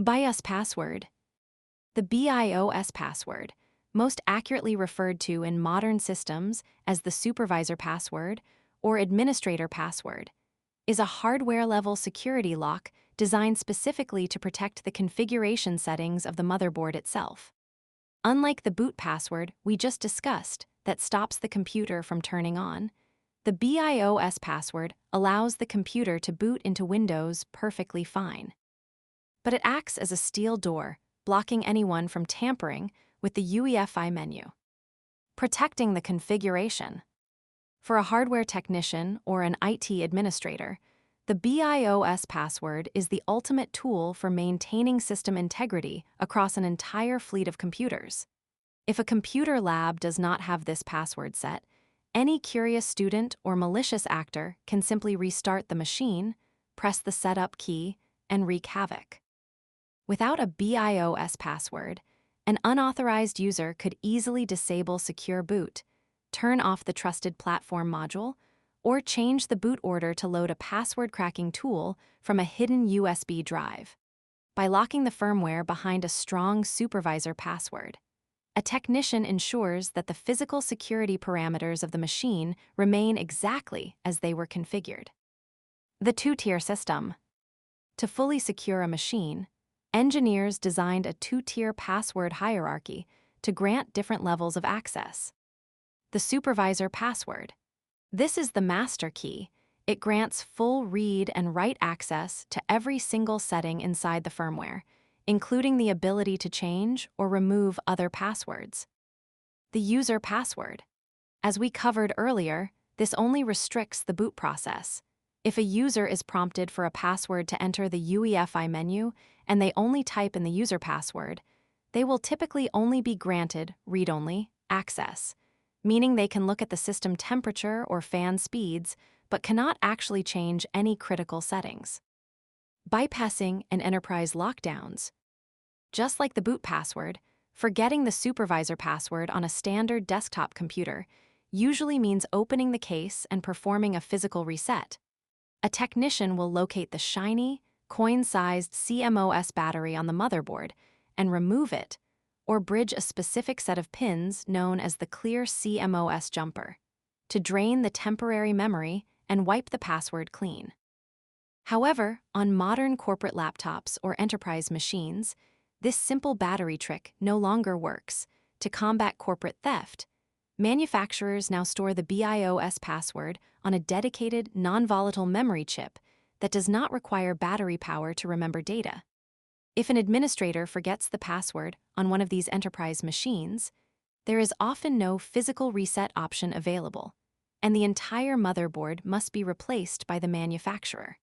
BIOS password. The BIOS password, most accurately referred to in modern systems as the supervisor password or administrator password, is a hardware-level security lock designed specifically to protect the configuration settings of the motherboard itself. Unlike the boot password we just discussed that stops the computer from turning on, the BIOS password allows the computer to boot into Windows perfectly fine. But it acts as a steel door, blocking anyone from tampering with the UEFI menu. Protecting the configuration. For a hardware technician or an IT administrator, the BIOS password is the ultimate tool for maintaining system integrity across an entire fleet of computers. If a computer lab does not have this password set, any curious student or malicious actor can simply restart the machine, press the setup key, and wreak havoc. Without a BIOS password, an unauthorized user could easily disable secure boot, turn off the trusted platform module, or change the boot order to load a password-cracking tool from a hidden USB drive. By locking the firmware behind a strong supervisor password, a technician ensures that the physical security parameters of the machine remain exactly as they were configured. The two-tier system. To fully secure a machine, engineers designed a two-tier password hierarchy to grant different levels of access. The supervisor password. This is the master key. It grants full read and write access to every single setting inside the firmware, including the ability to change or remove other passwords. The user password. As we covered earlier, this only restricts the boot process. If a user is prompted for a password to enter the UEFI menu and they only type in the user password, they will typically only be granted read-only access, meaning they can look at the system temperature or fan speeds, but cannot actually change any critical settings. Bypassing and enterprise lockdowns. Just like the boot password, forgetting the supervisor password on a standard desktop computer usually means opening the case and performing a physical reset. A technician will locate the shiny, coin-sized CMOS battery on the motherboard and remove it, or bridge a specific set of pins known as the clear CMOS jumper, to drain the temporary memory and wipe the password clean. However, on modern corporate laptops or enterprise machines, this simple battery trick no longer works. To combat corporate theft, manufacturers now store the BIOS password on a dedicated, non-volatile memory chip that does not require battery power to remember data. If an administrator forgets the password on one of these enterprise machines, there is often no physical reset option available, and the entire motherboard must be replaced by the manufacturer.